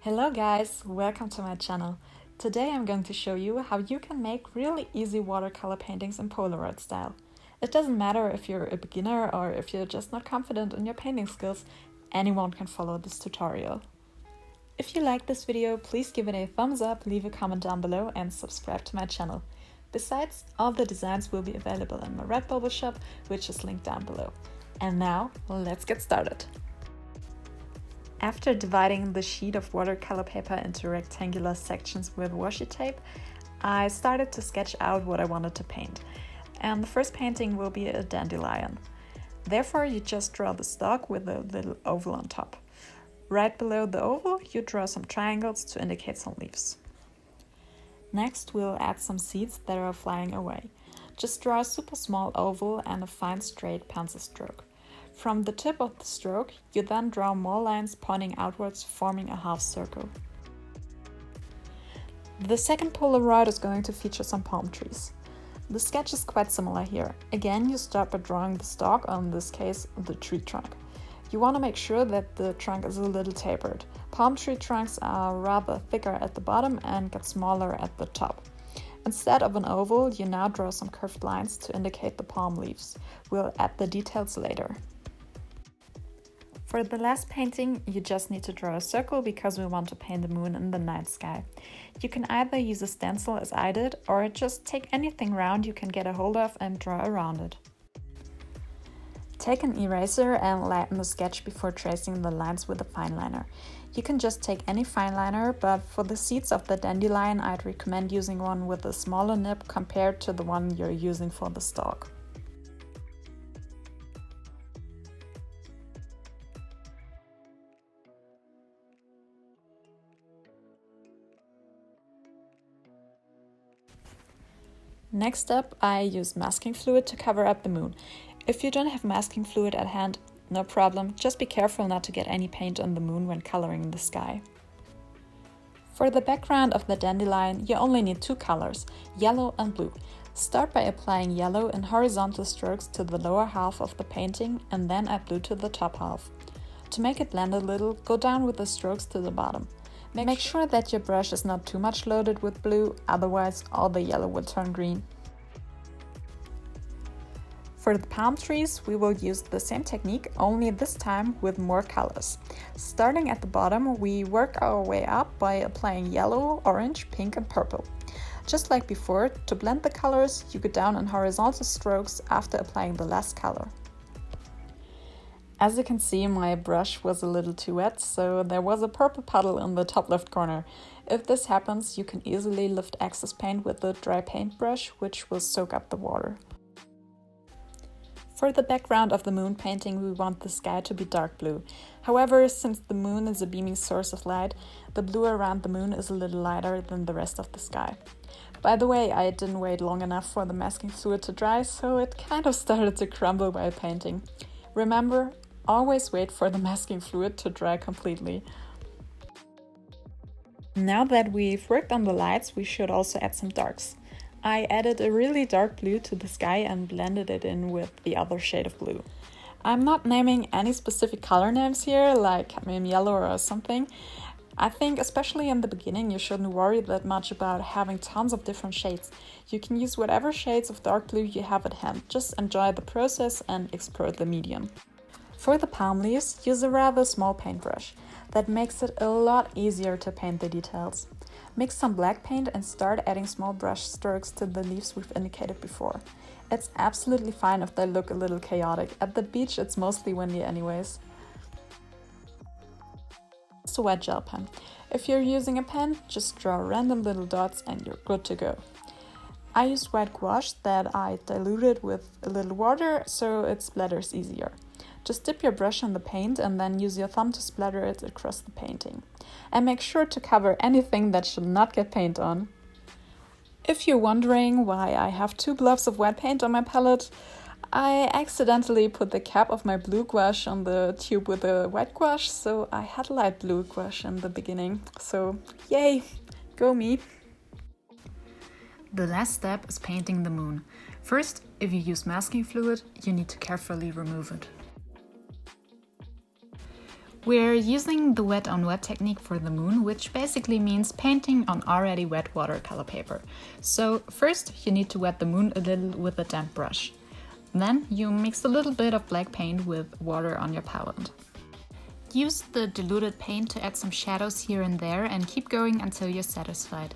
Hello guys, welcome to my channel. Today I'm going to show you how you can make really easy watercolor paintings in Polaroid style. It doesn't matter if you're a beginner or if you're just not confident in your painting skills, anyone can follow this tutorial. If you like this video, please give it a thumbs up, leave a comment down below and subscribe to my channel. Besides, all the designs will be available in my Redbubble shop, which is linked down below. And now, let's get started. After dividing the sheet of watercolor paper into rectangular sections with washi tape, I started to sketch out what I wanted to paint. And the first painting will be a dandelion. Therefore, you just draw the stalk with a little oval on top. Right below the oval, you draw some triangles to indicate some leaves. Next, we'll add some seeds that are flying away. Just draw a super small oval and a fine straight pencil stroke. From the tip of the stroke, you then draw more lines pointing outwards, forming a half circle. The second Polaroid is going to feature some palm trees. The sketch is quite similar here. Again, you start by drawing the stalk, or in this case, the tree trunk. You want to make sure that the trunk is a little tapered. Palm tree trunks are rather thicker at the bottom and get smaller at the top. Instead of an oval, you now draw some curved lines to indicate the palm leaves. We'll add the details later. For the last painting, you just need to draw a circle because we want to paint the moon in the night sky. You can either use a stencil as I did, or just take anything round you can get a hold of and draw around it. Take an eraser and lighten the sketch before tracing the lines with a fineliner. You can just take any fineliner, but for the seeds of the dandelion, I'd recommend using one with a smaller nib compared to the one you're using for the stalk. Next up, I use masking fluid to cover up the moon. If you don't have masking fluid at hand, no problem, just be careful not to get any paint on the moon when coloring the sky. For the background of the dandelion, you only need two colors, yellow and blue. Start by applying yellow in horizontal strokes to the lower half of the painting and then add blue to the top half. To make it blend a little, go down with the strokes to the bottom. Make sure that your brush is not too much loaded with blue, otherwise all the yellow will turn green. For the palm trees, we will use the same technique, only this time with more colors. Starting at the bottom, we work our way up by applying yellow, orange, pink and purple. Just like before, to blend the colors, you go down in horizontal strokes after applying the last color. As you can see, my brush was a little too wet, so there was a purple puddle in the top left corner. If this happens, you can easily lift excess paint with the dry paint brush, which will soak up the water. For the background of the moon painting, we want the sky to be dark blue. However, since the moon is a beaming source of light, the blue around the moon is a little lighter than the rest of the sky. By the way, I didn't wait long enough for the masking fluid to dry, so it kind of started to crumble while painting. Remember, always wait for the masking fluid to dry completely. Now that we've worked on the lights, we should also add some darks. I added a really dark blue to the sky and blended it in with the other shade of blue. I'm not naming any specific color names here, like cadmium yellow or something. I think especially in the beginning you shouldn't worry that much about having tons of different shades. You can use whatever shades of dark blue you have at hand, just enjoy the process and explore the medium. For the palm leaves, use a rather small paintbrush. That makes it a lot easier to paint the details. Mix some black paint and start adding small brush strokes to the leaves we've indicated before. It's absolutely fine if they look a little chaotic. At the beach it's mostly windy anyways. It's a wet gel pen. If you're using a pen, just draw random little dots and you're good to go. I used white gouache that I diluted with a little water so it splatters easier. Just dip your brush in the paint and then use your thumb to splatter it across the painting. And make sure to cover anything that should not get paint on. If you're wondering why I have two blobs of white paint on my palette, I accidentally put the cap of my blue gouache on the tube with the white gouache, so I had light blue gouache in the beginning. So yay, go me! The last step is painting the moon. First, if you use masking fluid, you need to carefully remove it. We're using the wet on wet technique for the moon, which basically means painting on already wet watercolor paper. So first you need to wet the moon a little with a damp brush. Then you mix a little bit of black paint with water on your palette. Use the diluted paint to add some shadows here and there and keep going until you're satisfied.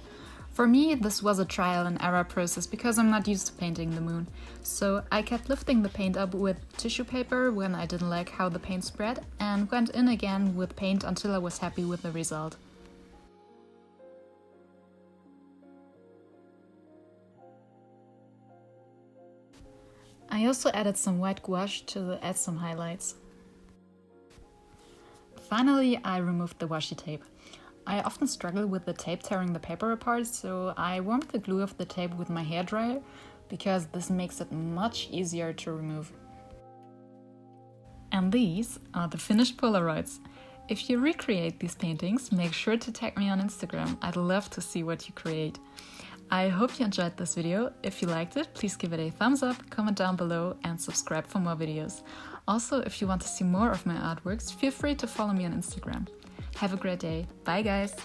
For me, this was a trial and error process because I'm not used to painting the moon. So I kept lifting the paint up with tissue paper when I didn't like how the paint spread and went in again with paint until I was happy with the result. I also added some white gouache to add some highlights. Finally, I removed the washi tape. I often struggle with the tape tearing the paper apart, so I warmed the glue of the tape with my hairdryer because this makes it much easier to remove. And these are the finished Polaroids. If you recreate these paintings, make sure to tag me on Instagram. I'd love to see what you create. I hope you enjoyed this video. If you liked it, please give it a thumbs up, comment down below and subscribe for more videos. Also, if you want to see more of my artworks, feel free to follow me on Instagram. Have a great day. Bye guys!